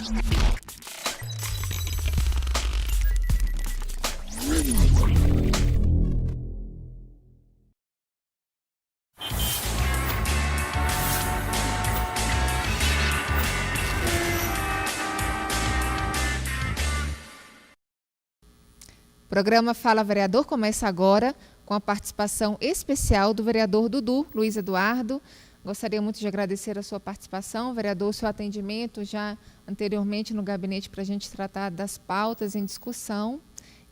O programa Fala Vereador começa agora com a participação especial do vereador Dudu, Luiz Eduardo. Gostaria muito de agradecer a sua participação, vereador, o seu atendimento já anteriormente no gabinete para a gente tratar das pautas em discussão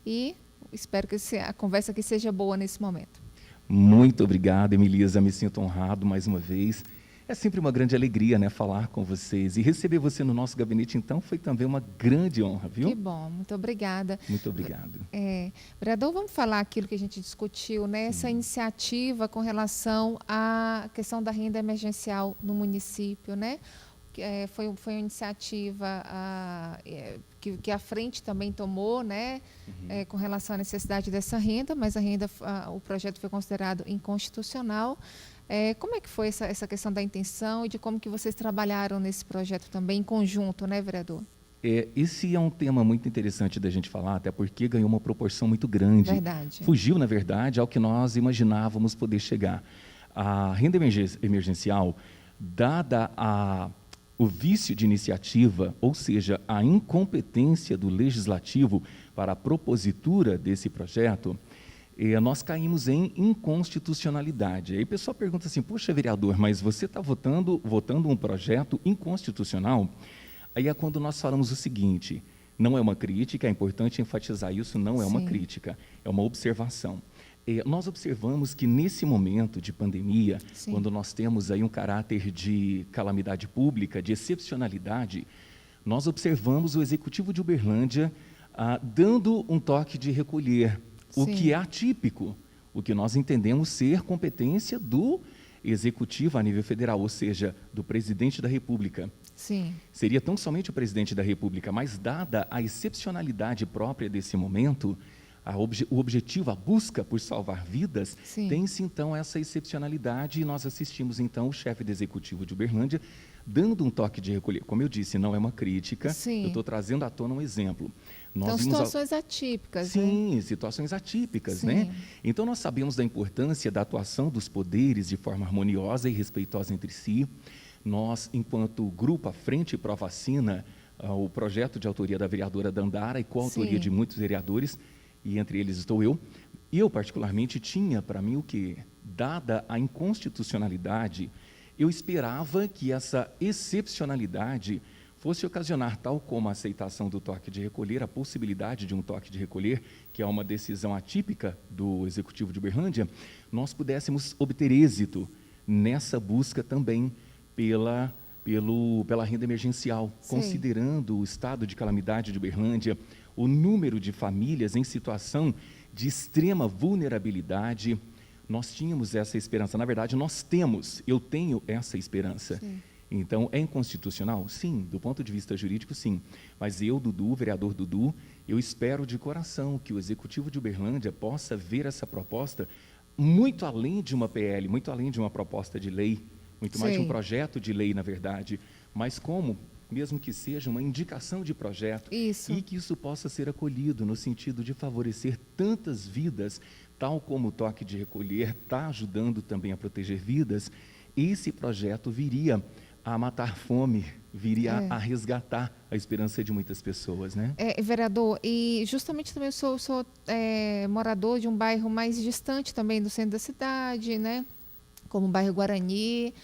e espero que a conversa aqui seja boa nesse momento. Muito obrigado, Emilisa, me sinto honrado mais uma vez. É sempre uma grande alegria, né, falar com vocês. E receber você no nosso gabinete, então, foi também uma grande honra, viu? Que bom, muito obrigada. Muito obrigado. Vereador, vamos falar aquilo que a gente discutiu, né? Essa iniciativa com relação à questão da renda emergencial no município, né? Foi uma iniciativa que a frente também tomou, né? Com relação à necessidade dessa renda, mas o projeto foi considerado inconstitucional. Como é que foi essa questão da intenção e de como que vocês trabalharam nesse projeto também em conjunto, né, vereador? Esse é um tema muito interessante da gente falar, até porque ganhou uma proporção muito grande. Verdade. Fugiu, na verdade, ao que nós imaginávamos poder chegar. A renda emergencial, dada o vício de iniciativa, ou seja, a incompetência do legislativo para a propositura desse projeto, nós caímos em inconstitucionalidade. Aí o pessoal pergunta assim, poxa, vereador, mas você está votando um projeto inconstitucional? Aí é quando nós falamos o seguinte, não é uma crítica, é importante enfatizar isso, não é uma crítica, é uma observação. Nós observamos que nesse momento de pandemia, quando nós temos aí um caráter de calamidade pública, de excepcionalidade, nós observamos o Executivo de Uberlândia dando um toque de recolher, o que é atípico, o que nós entendemos ser competência do Executivo a nível federal, ou seja, do Presidente da República. Sim. Seria tão somente o Presidente da República, mas dada a excepcionalidade própria desse momento, o objetivo, a busca por salvar vidas, tem-se então essa excepcionalidade e nós assistimos então o chefe do Executivo de Uberlândia dando um toque de recolher. Como eu disse, não é uma crítica, eu estou trazendo à tona um exemplo. Então, situações atípicas, Sim, né? situações atípicas, né? Então, nós sabemos da importância da atuação dos poderes de forma harmoniosa e respeitosa entre si. Nós, enquanto grupo à frente pró-vacina, o projeto de autoria da vereadora Dandara e coautoria de muitos vereadores, e entre eles estou eu particularmente tinha para mim o que, dada a inconstitucionalidade, eu esperava que essa excepcionalidade fosse ocasionar, tal como a aceitação do toque de recolher, a possibilidade de um toque de recolher, que é uma decisão atípica do Executivo de Uberlândia, nós pudéssemos obter êxito nessa busca também pela renda emergencial, considerando o estado de calamidade de Uberlândia, o número de famílias em situação de extrema vulnerabilidade. Nós tínhamos essa esperança, na verdade eu tenho essa esperança. Então, é inconstitucional? Sim, do ponto de vista jurídico, sim. Mas eu, Dudu, vereador Dudu, eu espero de coração que o Executivo de Uberlândia possa ver essa proposta muito além de uma PL, muito além de uma proposta de lei, muito mais de um projeto de lei, na verdade, mas como, mesmo que seja uma indicação de projeto, e que isso possa ser acolhido no sentido de favorecer tantas vidas, tal como o toque de recolher está ajudando também a proteger vidas, esse projeto viria a matar fome, viria a resgatar a esperança de muitas pessoas, né? Vereador, e justamente também eu sou morador de um bairro mais distante também do centro da cidade, né? Como o bairro Guarani,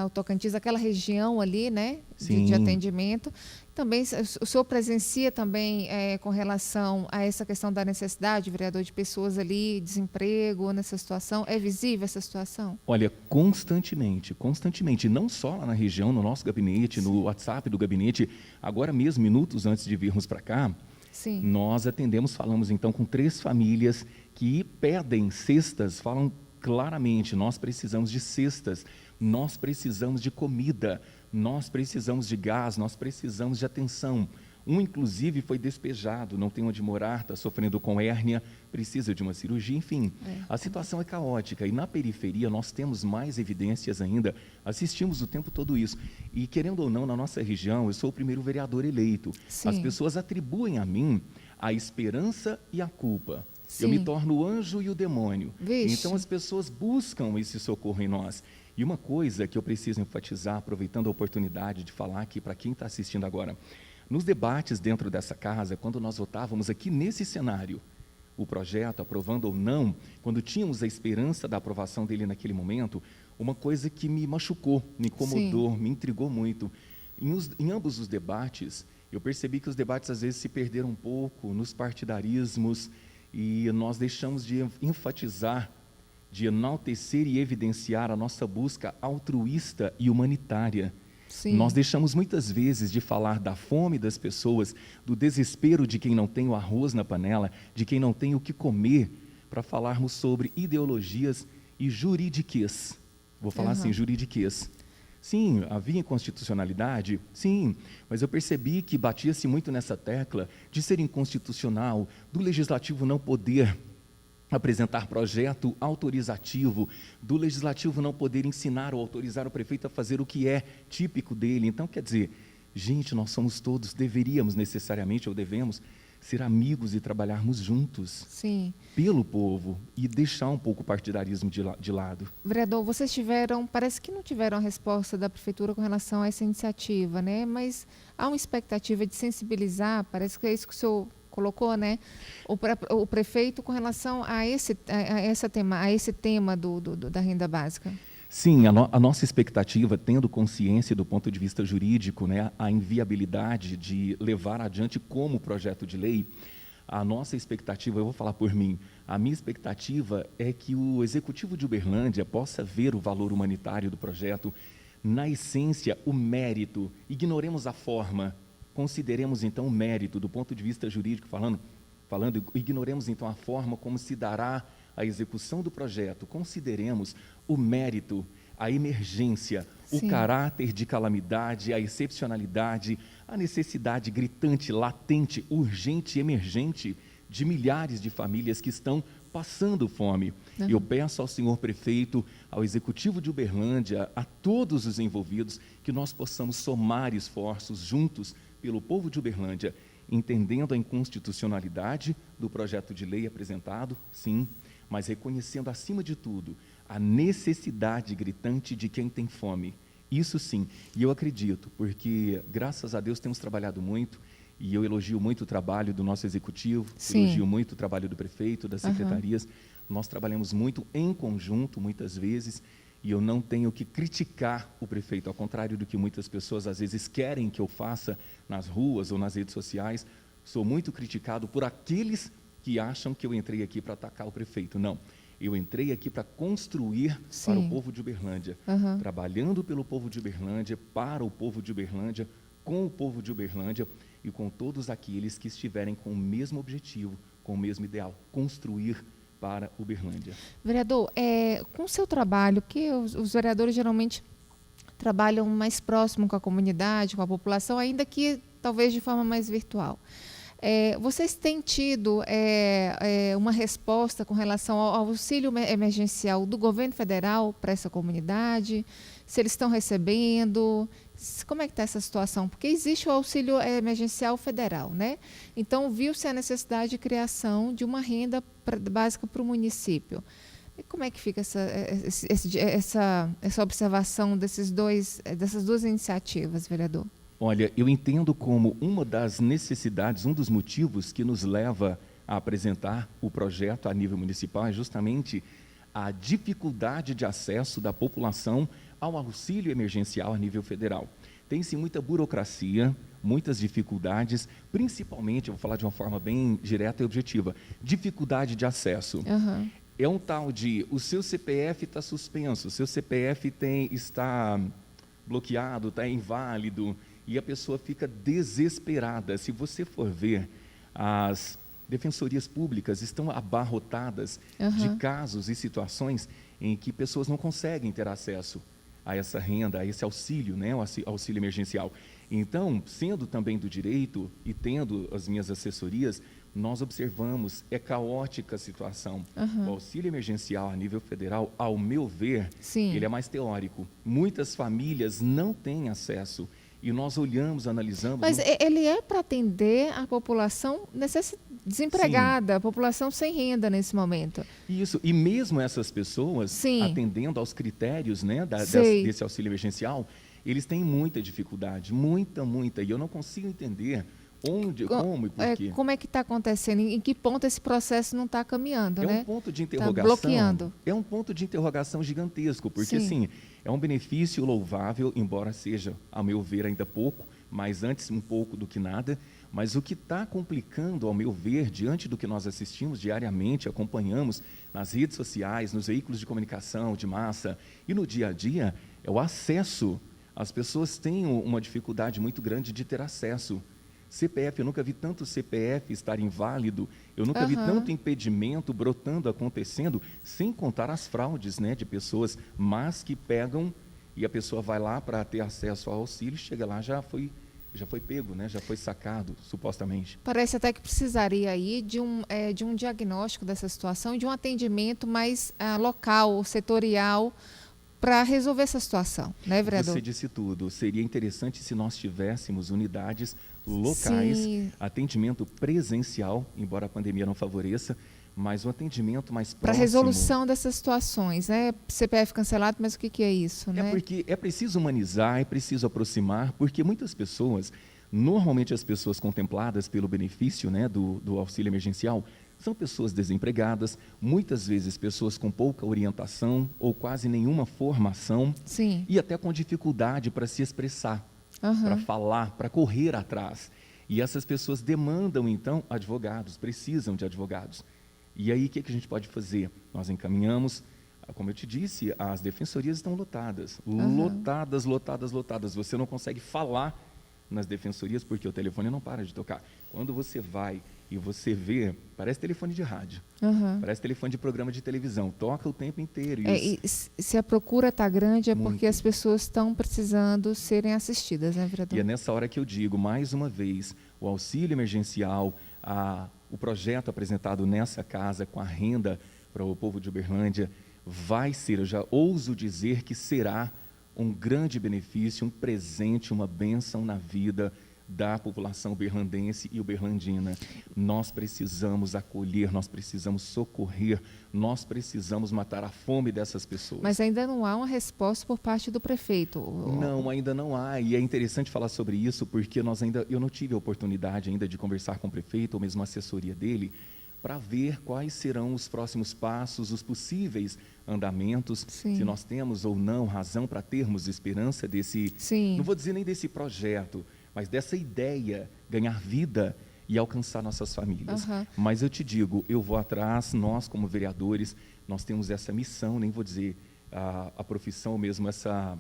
o Tocantins, aquela região ali, né? De atendimento. Também o senhor presencia também com relação a essa questão da necessidade, vereador, de pessoas ali, desemprego nessa situação? É visível essa situação? Olha, constantemente, não só lá na região, no nosso gabinete, no WhatsApp do gabinete, agora mesmo, minutos antes de virmos para cá, nós falamos então com 3 famílias que pedem cestas, falam claramente, nós precisamos de cestas, nós precisamos de comida, nós precisamos de gás, nós precisamos de atenção. Um, inclusive, foi despejado, não tem onde morar, está sofrendo com hérnia, precisa de uma cirurgia, enfim. A situação é caótica e na periferia nós temos mais evidências ainda, assistimos o tempo todo isso. E, querendo ou não, na nossa região, eu sou o primeiro vereador eleito. Sim. As pessoas atribuem a mim a esperança e a culpa. Sim. Eu me torno o anjo e o demônio. Vixe. Então, as pessoas buscam esse socorro em nós. E uma coisa que eu preciso enfatizar, aproveitando a oportunidade de falar aqui para quem está assistindo agora, nos debates dentro dessa casa, quando nós votávamos aqui nesse cenário, o projeto, aprovando ou não, quando tínhamos a esperança da aprovação dele naquele momento, uma coisa que me machucou, me incomodou, me intrigou muito. Em ambos os debates, eu percebi que os debates às vezes se perderam um pouco nos partidarismos e nós deixamos de enfatizar, de enaltecer e evidenciar a nossa busca altruísta e humanitária. Sim. Nós deixamos muitas vezes de falar da fome das pessoas, do desespero de quem não tem o arroz na panela, de quem não tem o que comer, para falarmos sobre ideologias e juridiquês. Vou falar assim, juridiquês. Sim, havia inconstitucionalidade? Sim, mas eu percebi que batia-se muito nessa tecla de ser inconstitucional, do legislativo não poder apresentar projeto autorizativo, do legislativo não poder ensinar ou autorizar o prefeito a fazer o que é típico dele. Então, quer dizer, gente, nós somos todos, deveríamos necessariamente, ou devemos, ser amigos e trabalharmos juntos. Sim. Pelo povo e deixar um pouco o partidarismo de lado. Vereador, vocês parece que não tiveram a resposta da prefeitura com relação a essa iniciativa, né? Mas há uma expectativa de sensibilizar, parece que é isso que o senhor colocou, né? O prefeito com relação a esse tema da renda básica. Sim, a nossa expectativa, tendo consciência do ponto de vista jurídico, né, a inviabilidade de levar adiante como projeto de lei, a nossa expectativa, eu vou falar por mim, a minha expectativa é que o Executivo de Uberlândia possa ver o valor humanitário do projeto, na essência, o mérito, ignoremos a forma, consideremos então o mérito do ponto de vista jurídico falando, ignoremos então a forma como se dará a execução do projeto, consideremos o mérito, a emergência, Sim. o caráter de calamidade, a excepcionalidade, a necessidade gritante, latente, urgente, emergente de milhares de famílias que estão passando fome. Eu peço ao senhor prefeito, ao Executivo de Uberlândia, a todos os envolvidos, que nós possamos somar esforços juntos pelo povo de Uberlândia, entendendo a inconstitucionalidade do projeto de lei apresentado, sim, mas reconhecendo, acima de tudo, a necessidade gritante de quem tem fome. Isso sim, e eu acredito, porque, graças a Deus, temos trabalhado muito, e eu elogio muito o trabalho do nosso executivo, sim. elogio muito o trabalho do prefeito, das secretarias, nós trabalhamos muito em conjunto, muitas vezes, e eu não tenho que criticar o prefeito, ao contrário do que muitas pessoas às vezes querem que eu faça nas ruas ou nas redes sociais, sou muito criticado por aqueles que acham que eu entrei aqui para atacar o prefeito. Não, eu entrei aqui para construir Sim. para o povo de Uberlândia, trabalhando pelo povo de Uberlândia, para o povo de Uberlândia, com o povo de Uberlândia e com todos aqueles que estiverem com o mesmo objetivo, com o mesmo ideal, construir para Uberlândia. Vereador, com o seu trabalho, que os vereadores geralmente trabalham mais próximo com a comunidade, com a população, ainda que talvez de forma mais virtual. Vocês têm tido uma resposta com relação ao auxílio emergencial do governo federal para essa comunidade? Se eles estão recebendo? Como é que está essa situação? Porque existe o auxílio emergencial federal, né? Então, viu-se a necessidade de criação de uma renda básica para o município. E como é que fica essa observação dessas duas iniciativas, vereador? Olha, eu entendo como uma das necessidades, um dos motivos que nos leva a apresentar o projeto a nível municipal é justamente a dificuldade de acesso da população ao auxílio emergencial a nível federal. Tem-se muita burocracia, muitas dificuldades, principalmente, eu vou falar de uma forma bem direta e objetiva, dificuldade de acesso. É um tal de, o seu CPF está suspenso, o seu CPF está bloqueado, está inválido, e a pessoa fica desesperada. Se você for ver, as defensorias públicas estão abarrotadas de casos e situações em que pessoas não conseguem ter acesso a essa renda, a esse auxílio, né, o auxílio emergencial. Então, sendo também do direito e tendo as minhas assessorias, nós observamos, é caótica a situação. O auxílio emergencial a nível federal, ao meu ver, ele é mais teórico. Muitas famílias não têm acesso. E nós olhamos, analisamos... Mas ele é para atender a população desempregada, a população sem renda nesse momento. Isso, e mesmo essas pessoas, atendendo aos critérios, né, desse auxílio emergencial, eles têm muita dificuldade, muita, e eu não consigo entender onde, como e por quê. Como é que está acontecendo? Em que ponto esse processo não está caminhando, né? É um ponto de interrogação. Tá bloqueando. É um ponto de interrogação gigantesco, porque assim, é um benefício louvável, embora seja, a meu ver, ainda pouco, mas antes um pouco do que nada. Mas o que está complicando, ao meu ver, diante do que nós assistimos diariamente, acompanhamos nas redes sociais, nos veículos de comunicação de massa e no dia a dia, é o acesso. As pessoas têm uma dificuldade muito grande de ter acesso. CPF, eu nunca vi tanto CPF estar inválido, eu nunca vi tanto impedimento brotando, acontecendo, sem contar as fraudes, né, de pessoas, mas que pegam e a pessoa vai lá para ter acesso ao auxílio, chega lá, já foi pego, né, já foi sacado, supostamente. Parece até que precisaria aí de um diagnóstico dessa situação e de um atendimento mais local, setorial, para resolver essa situação, né, vereador? Você disse tudo. Seria interessante se nós tivéssemos unidades locais, atendimento presencial, embora a pandemia não favoreça, mas um atendimento mais próximo. Para resolução dessas situações, né? CPF cancelado, mas o que é isso, né? É porque é preciso humanizar, é preciso aproximar, porque muitas pessoas, normalmente as pessoas contempladas pelo benefício, né, do auxílio emergencial, são pessoas desempregadas, muitas vezes pessoas com pouca orientação ou quase nenhuma formação e até com dificuldade para se expressar, para falar, para correr atrás. E essas pessoas demandam, então, advogados, precisam de advogados. E aí, o que a gente pode fazer? Nós encaminhamos, como eu te disse, as defensorias estão lotadas, lotadas. Você não consegue falar nas defensorias porque o telefone não para de tocar. Quando você vai e você vê, parece telefone de rádio, parece telefone de programa de televisão, toca o tempo inteiro. E se a procura está grande é porque as pessoas estão precisando serem assistidas, né, vereador? E é nessa hora que eu digo, mais uma vez, o auxílio emergencial, o projeto apresentado nessa casa com a renda para o povo de Uberlândia, vai ser, eu já ouso dizer que será um grande benefício, um presente, uma bênção na vida da população uberlandense e uberlandina. Nós precisamos acolher, nós precisamos socorrer, nós precisamos matar a fome dessas pessoas. Mas ainda não há uma resposta por parte do prefeito? Não, ainda não há, e é interessante falar sobre isso, porque eu não tive a oportunidade ainda de conversar com o prefeito, ou mesmo a assessoria dele, para ver quais serão os próximos passos, os possíveis andamentos, se nós temos ou não razão para termos esperança desse, não vou dizer nem desse projeto, mas dessa ideia, ganhar vida e alcançar nossas famílias. Mas eu te digo, eu vou atrás, nós como vereadores, nós temos essa missão, nem vou dizer a profissão mesmo, essa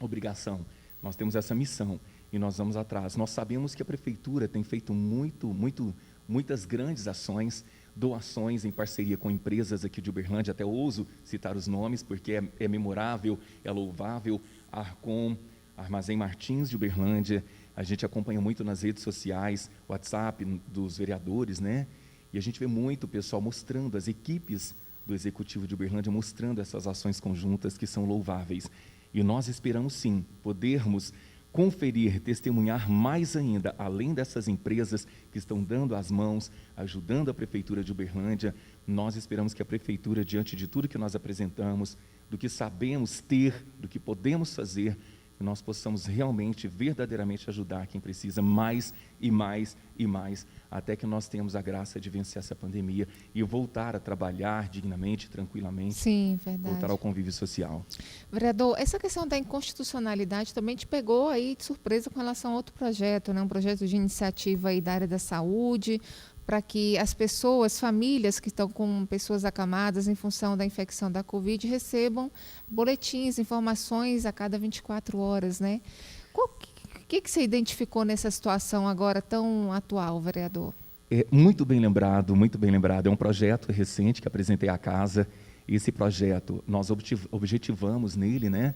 obrigação, nós temos essa missão e nós vamos atrás. Nós sabemos que a prefeitura tem feito muitas grandes ações, doações em parceria com empresas aqui de Uberlândia, até ouso citar os nomes, porque é memorável, é louvável, Arcom, Armazém Martins de Uberlândia, a gente acompanha muito nas redes sociais, WhatsApp dos vereadores, né? E a gente vê muito o pessoal mostrando, as equipes do Executivo de Uberlândia mostrando essas ações conjuntas que são louváveis. E nós esperamos sim podermos conferir, testemunhar mais ainda, além dessas empresas que estão dando as mãos, ajudando a Prefeitura de Uberlândia, nós esperamos que a Prefeitura, diante de tudo que nós apresentamos, do que sabemos ter, do que podemos fazer, que nós possamos realmente, verdadeiramente ajudar quem precisa mais e mais e mais, até que nós tenhamos a graça de vencer essa pandemia e voltar a trabalhar dignamente, tranquilamente, voltar ao convívio social. Vereador, essa questão da inconstitucionalidade também te pegou aí de surpresa com relação a outro projeto, né? Um projeto de iniciativa aí da área da saúde, para que as pessoas, famílias que estão com pessoas acamadas em função da infecção da Covid, recebam boletins, informações a cada 24 horas, né? O que você identificou nessa situação agora tão atual, vereador? Muito bem lembrado, muito bem lembrado. É um projeto recente que apresentei à casa. Esse projeto, nós objetivamos nele, né,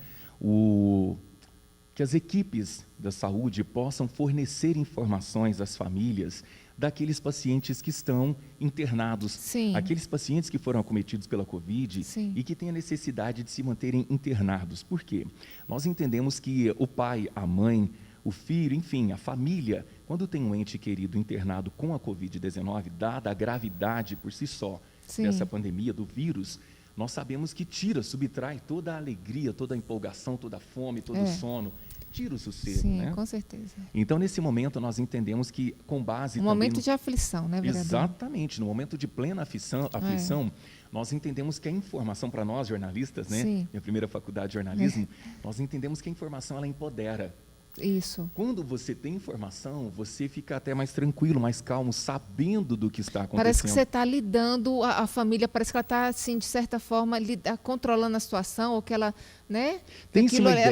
que as equipes da saúde possam fornecer informações às famílias daqueles pacientes que estão internados, Sim. aqueles pacientes que foram acometidos pela Covid Sim. e que têm a necessidade de se manterem internados. Por quê? Nós entendemos que o pai, a mãe, o filho, enfim, a família, quando tem um ente querido internado com a Covid-19, dada a gravidade por si só dessa pandemia, do vírus, nós sabemos que subtrai toda a alegria, toda a empolgação, toda a fome, todo o sono, tira o sossego, Sim, né? Com certeza. Então, nesse momento, nós entendemos que, com base também... momento de aflição, né, vereador? Exatamente, no momento de plena aflição, nós entendemos que a informação, para nós jornalistas, né? Minha primeira faculdade de jornalismo, nós entendemos que a informação, ela empodera. Isso. Quando você tem informação, você fica até mais tranquilo, mais calmo, sabendo do que está acontecendo. Parece que você está lidando, a família, parece que ela está, assim, de certa forma, controlando a situação, ou que ela, né?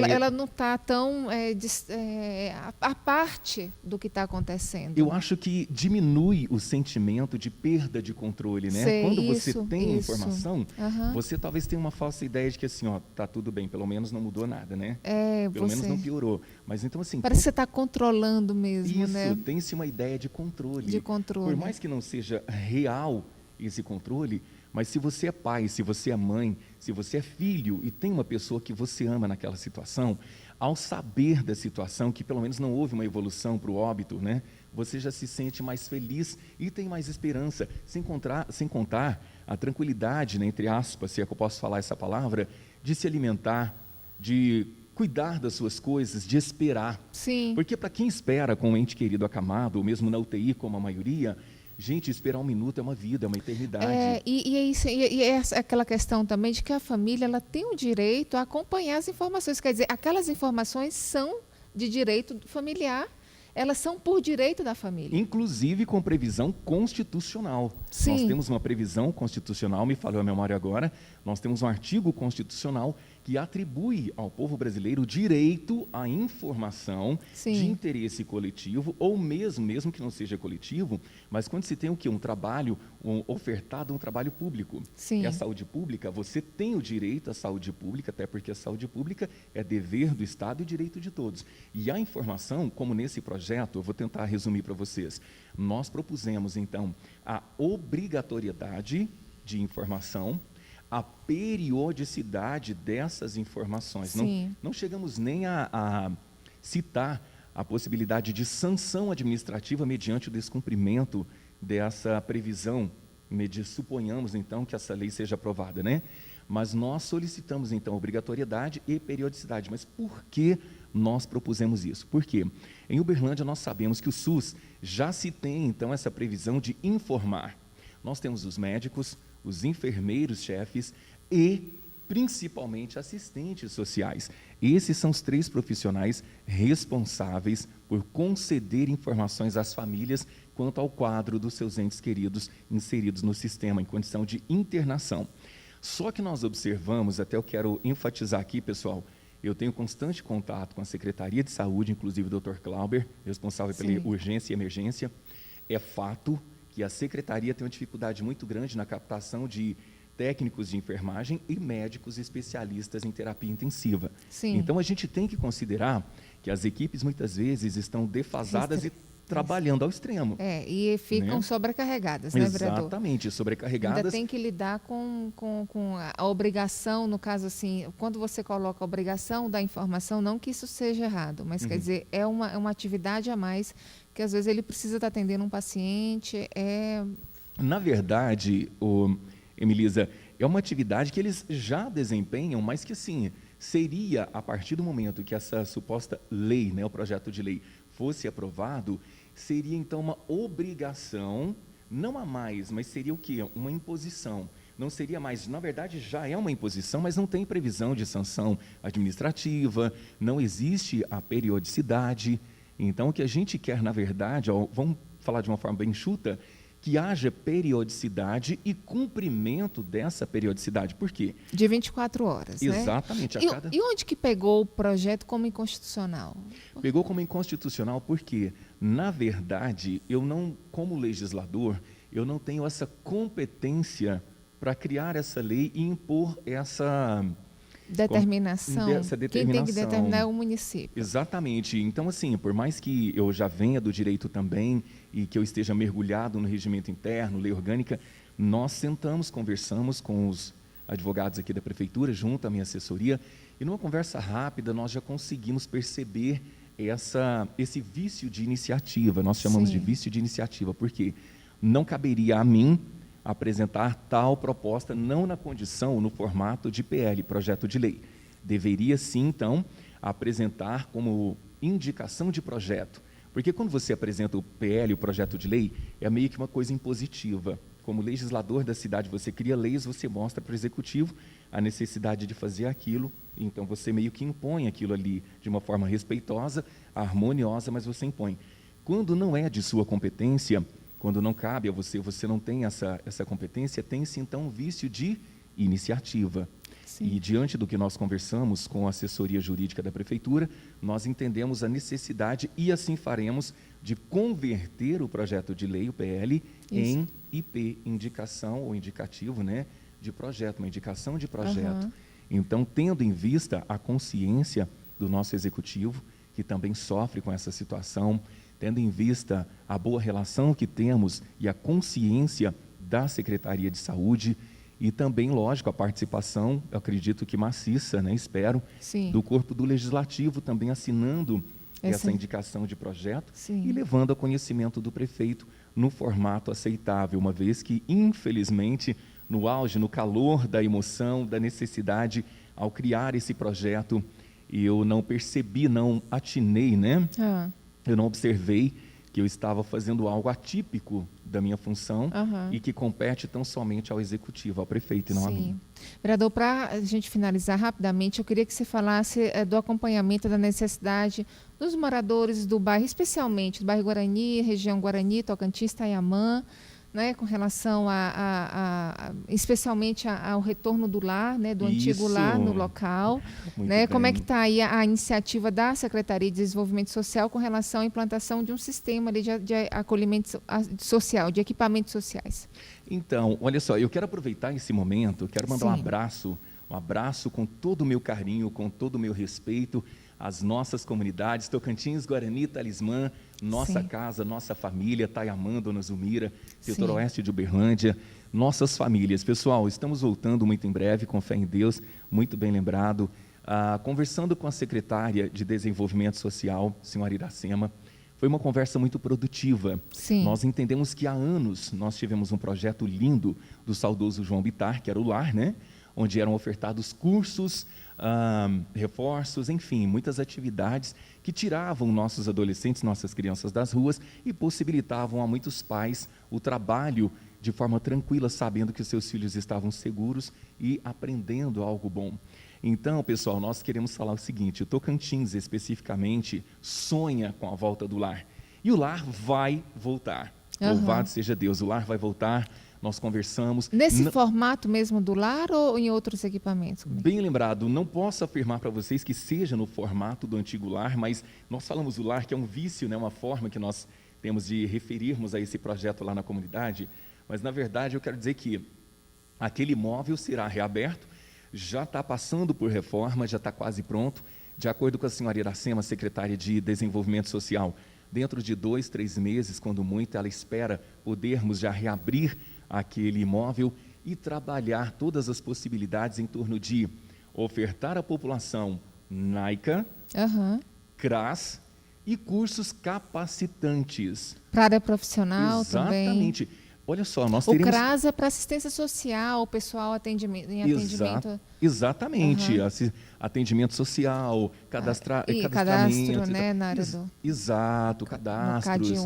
Ela não está tão à parte do que está acontecendo. Eu acho que diminui o sentimento de perda de controle, né? Quando você tem informação, você talvez tenha uma falsa ideia de que assim, ó, tá tudo bem, pelo menos não mudou nada, né? Pelo menos não piorou. Mas então assim, parece que você está controlando mesmo, isso, né? tem-se uma ideia de controle. De controle. Por mais que não seja real esse controle, mas se você é pai, se você é mãe, se você é filho e tem uma pessoa que você ama naquela situação, ao saber da situação, que pelo menos não houve uma evolução para o óbito, né? Você já se sente mais feliz e tem mais esperança, sem contar a tranquilidade, né, entre aspas, se é que eu posso falar essa palavra, de se alimentar, de cuidar das suas coisas, de esperar. Sim. Porque para quem espera com um ente querido acamado, ou mesmo na UTI, como a maioria, gente, esperar um minuto é uma vida, é uma eternidade. É aquela questão também de que a família ela tem o direito a acompanhar as informações. Quer dizer, aquelas informações são de direito familiar, elas são por direito da família. Inclusive com previsão constitucional. Sim. Nós temos uma previsão constitucional, me falhou a memória agora, nós temos um artigo constitucional que atribui ao povo brasileiro o direito à informação de interesse coletivo, ou mesmo que não seja coletivo, mas quando se tem o quê? Um trabalho ofertado, um trabalho público. Sim. É a saúde pública, você tem o direito à saúde pública, até porque a saúde pública é dever do Estado e direito de todos. E a informação, como nesse projeto, eu vou tentar resumir para vocês, nós propusemos, então, a obrigatoriedade de informação, a periodicidade dessas informações. Não chegamos nem a citar a possibilidade de sanção administrativa mediante o descumprimento dessa previsão, suponhamos então que essa lei seja aprovada, né? Mas nós solicitamos então obrigatoriedade e periodicidade. Mas por que nós propusemos isso? Porque em Uberlândia nós sabemos que o SUS já se tem então essa previsão de informar. Nós temos os médicos, os enfermeiros-chefes e, principalmente, assistentes sociais. Esses são os 3 profissionais responsáveis por conceder informações às famílias quanto ao quadro dos seus entes queridos inseridos no sistema, em condição de internação. Só que nós observamos, até eu quero enfatizar aqui, pessoal, eu tenho constante contato com a Secretaria de Saúde, inclusive o Dr. Clauber, responsável pela urgência e emergência. É fato que a Secretaria tem uma dificuldade muito grande na captação de técnicos de enfermagem e médicos especialistas em terapia intensiva. Então, a gente tem que considerar que as equipes, muitas vezes, estão defasadas e trabalhando ao extremo. E ficam sobrecarregadas, né, vereador? Exatamente, sobrecarregadas. Ainda tem que lidar com a obrigação, no caso assim, quando você coloca a obrigação da informação, não que isso seja errado, mas quer dizer, é uma atividade a mais que às vezes ele precisa estar atendendo um paciente. Na verdade, Emilisa, é uma atividade que eles já desempenham, mas que assim, seria a partir do momento que essa suposta lei, né, o projeto de lei, fosse aprovado, seria então uma obrigação, não a mais, mas seria o quê? Uma imposição. Não seria mais, na verdade já é uma imposição, mas não tem previsão de sanção administrativa, não existe a periodicidade. Então o que a gente quer, na verdade, vamos falar de uma forma bem enxuta, que haja periodicidade e cumprimento dessa periodicidade. Por quê? De 24 horas, Exatamente. né? E onde que pegou o projeto como inconstitucional? Pegou como inconstitucional porque, na verdade, eu não, como legislador, eu não tenho essa competência para criar essa lei e impor determinação. Dessa determinação. Quem tem que determinar é o município. Exatamente. Então, assim, por mais que eu já venha do direito também e que eu esteja mergulhado no regimento interno, lei orgânica, nós sentamos, conversamos com os advogados aqui da prefeitura, junto à minha assessoria, e numa conversa rápida nós já conseguimos perceber esse vício de iniciativa. Nós chamamos de vício de iniciativa, porque não caberia a mim apresentar tal proposta, não na condição, no formato de PL, projeto de lei. Deveria sim, então, apresentar como indicação de projeto. Porque quando você apresenta o PL, o projeto de lei, é meio que uma coisa impositiva. Como legislador da cidade, você cria leis, você mostra para o executivo a necessidade de fazer aquilo, então você meio que impõe aquilo ali de uma forma respeitosa, harmoniosa, mas você impõe. Quando não é de sua competência, quando não cabe a você, você não tem essa competência, tem-se então um vício de iniciativa. Sim. E diante do que nós conversamos com a assessoria jurídica da prefeitura, nós entendemos a necessidade, e assim faremos, de converter o projeto de lei, o PL, em IP, indicação ou indicativo, né, de projeto, uma indicação de projeto. Então, tendo em vista a consciência do nosso executivo, que também sofre com essa situação, tendo em vista a boa relação que temos e a consciência da Secretaria de Saúde, e também, lógico, a participação, eu acredito que maciça, né, espero, do Corpo do Legislativo também assinando essa indicação de projeto e levando a conhecimento do prefeito no formato aceitável, uma vez que, infelizmente, no auge, no calor da emoção, da necessidade, ao criar esse projeto, eu não percebi, não atinei, né? Eu não observei que eu estava fazendo algo atípico da minha função e que compete tão somente ao executivo, ao prefeito e não a mim. Vereador, para a gente finalizar rapidamente, eu queria que você falasse do acompanhamento da necessidade dos moradores do bairro, especialmente do bairro Guarani, região Guarani, Tocantins, Taiamã, né, com relação especialmente ao retorno do lar, né, do antigo lar no local, né, como é que está aí a iniciativa da Secretaria de Desenvolvimento Social com relação à implantação de um sistema ali de acolhimento social, de equipamentos sociais? Então, olha só, eu quero aproveitar esse momento, quero mandar um abraço com todo o meu carinho, com todo o meu respeito às nossas comunidades, Tocantins, Guarani, Talismã, nossa casa, nossa família, Taiamã, Dona Zulmira, setor oeste de Uberlândia, nossas famílias. Pessoal, estamos voltando muito em breve, com fé em Deus, muito bem lembrado, conversando com a secretária de Desenvolvimento Social, senhora Iracema. Foi uma conversa muito produtiva. Nós entendemos que há anos nós tivemos um projeto lindo do saudoso João Bittar, que era o lar, né? Onde eram ofertados cursos, reforços, enfim, muitas atividades que tiravam nossos adolescentes, nossas crianças das ruas e possibilitavam a muitos pais o trabalho de forma tranquila, sabendo que os seus filhos estavam seguros e aprendendo algo bom. Então, pessoal, nós queremos falar o seguinte: o Tocantins, especificamente, sonha com a volta do lar. E o lar vai voltar. Louvado seja Deus, o lar vai voltar. Nós conversamos. Nesse formato mesmo do lar ou em outros equipamentos? Bem lembrado, não posso afirmar para vocês que seja no formato do antigo lar, mas nós falamos do lar, que é um vício, né, uma forma que nós temos de referirmos a esse projeto lá na comunidade, mas na verdade eu quero dizer que aquele imóvel será reaberto, já está passando por reforma, já está quase pronto, de acordo com a senhora Iracema, secretária de Desenvolvimento Social, dentro de 2, 3 meses, quando muito, ela espera podermos já reabrir aquele imóvel e trabalhar todas as possibilidades em torno de ofertar à população NAICA, CRAS e cursos capacitantes. Para a área profissional também. Exatamente. Olha só, nós teremos... O CRAS é para assistência social, o pessoal em atendimento... Exatamente, atendimento social, cadastramento, né, na área do... Exato, cadastros,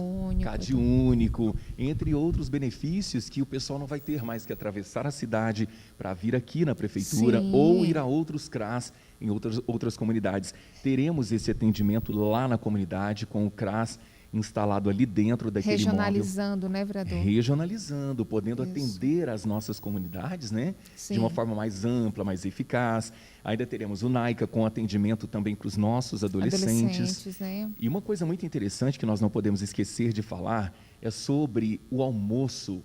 CAD único, entre outros benefícios que o pessoal não vai ter mais que atravessar a cidade para vir aqui na prefeitura ou ir a outros CRAS em outras comunidades. Teremos esse atendimento lá na comunidade com o CRAS instalado ali dentro daquele imóvel. Regionalizando, né, vereador? Regionalizando, podendo atender as nossas comunidades, né? De uma forma mais ampla, mais eficaz. Ainda teremos o NAICA com atendimento também para os nossos adolescentes. Né? E uma coisa muito interessante que nós não podemos esquecer de falar é sobre o almoço,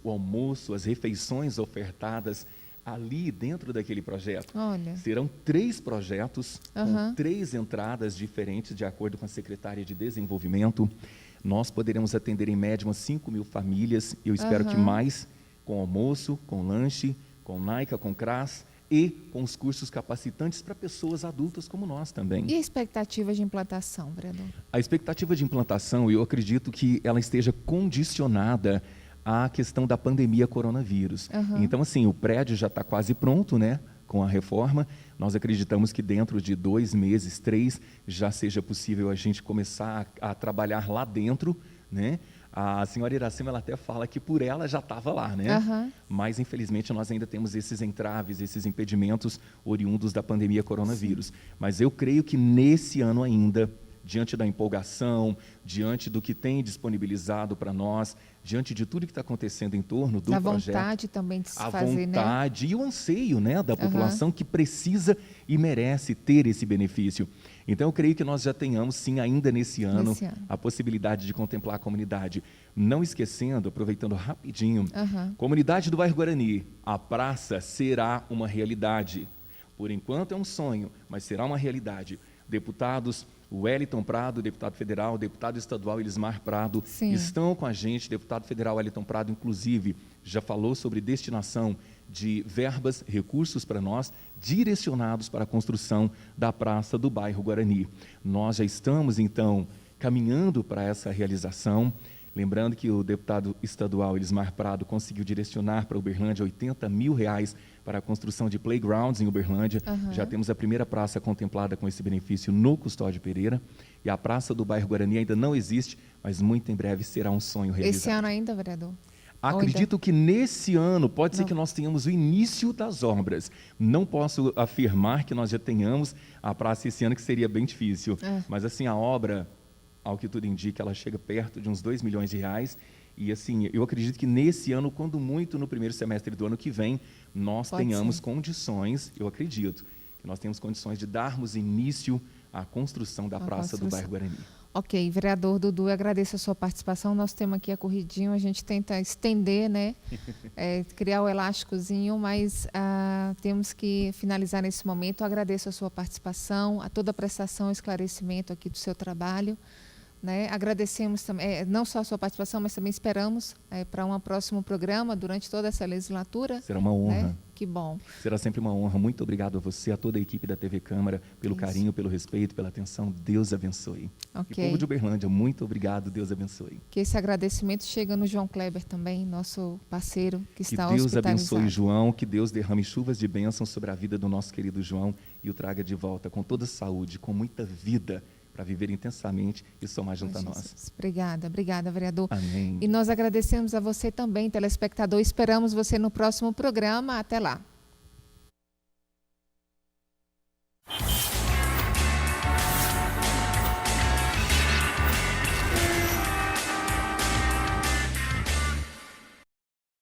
as refeições ofertadas ali dentro daquele projeto. Olha. Serão 3 projetos com 3 entradas diferentes, de acordo com a Secretaria de Desenvolvimento. Nós poderemos atender em média umas 5.000 famílias, eu espero que mais, com almoço, com lanche, com NAICA, com CRAS e com os cursos capacitantes para pessoas adultas como nós também. E a expectativa de implantação, vereador? A expectativa de implantação, eu acredito que ela esteja condicionada à questão da pandemia coronavírus. Então, assim, o prédio já está quase pronto, né, com a reforma. Nós acreditamos que dentro de 2 meses, 3, já seja possível a gente começar a trabalhar lá dentro, né? A senhora Iracema, ela até fala que por ela já estava lá, né? Mas, infelizmente, nós ainda temos esses entraves, esses impedimentos oriundos da pandemia coronavírus. Mas eu creio que nesse ano ainda, diante da empolgação, diante do que tem disponibilizado para nós, diante de tudo que está acontecendo em torno do projeto. A vontade também de se fazer, né? A vontade e o anseio, né, da população que precisa e merece ter esse benefício. Então, eu creio que nós já tenhamos, sim, ainda nesse ano, a possibilidade de contemplar a comunidade. Não esquecendo, aproveitando rapidinho, comunidade do bairro Guarani, a praça será uma realidade. Por enquanto é um sonho, mas será uma realidade. Deputados Wellington Prado, deputado federal, deputado estadual Elismar Prado, estão com a gente. Deputado federal Wellington Prado, inclusive, já falou sobre destinação de verbas, recursos para nós, direcionados para a construção da praça do bairro Guarani. Nós já estamos, então, caminhando para essa realização. Lembrando que o deputado estadual Elismar Prado conseguiu direcionar para Uberlândia R$80 mil para a construção de playgrounds em Uberlândia. Já temos a primeira praça contemplada com esse benefício no Custódio Pereira. E a praça do bairro Guarani ainda não existe, mas muito em breve será um sonho realizado. Esse ano ainda, vereador? Acredito que nesse ano pode ser que nós tenhamos o início das obras. Não posso afirmar que nós já tenhamos a praça esse ano, que seria bem difícil. Mas assim, a obra, ao que tudo indica, ela chega perto de uns R$2 milhões. E assim, eu acredito que nesse ano, quando muito no primeiro semestre do ano que vem, nós tenhamos condições, eu acredito, que nós temos condições de darmos início à construção da praça do bairro Guarani. Ok, vereador Dudu, eu agradeço a sua participação. Nosso tema aqui é corridinho, a gente tenta estender, né, criar o elásticozinho, mas temos que finalizar nesse momento. Eu agradeço a sua participação, a toda a prestação e esclarecimento aqui do seu trabalho. Né? Agradecemos também, não só a sua participação, mas também esperamos para um próximo programa durante toda essa legislatura. Será uma honra. Né? Que bom. Será sempre uma honra. Muito obrigado a você, a toda a equipe da TV Câmara, pelo carinho, pelo respeito, pela atenção. Deus abençoe. E povo de Uberlândia, muito obrigado. Deus abençoe. Que esse agradecimento chega no João Kleber também, nosso parceiro que está hospitalizado. Que Deus abençoe João, que Deus derrame chuvas de bênção sobre a vida do nosso querido João e o traga de volta com toda saúde, com muita vida, para viver intensamente e somar junto a nós. Obrigada, vereador. Amém. E nós agradecemos a você também, telespectador. Esperamos você no próximo programa. Até lá.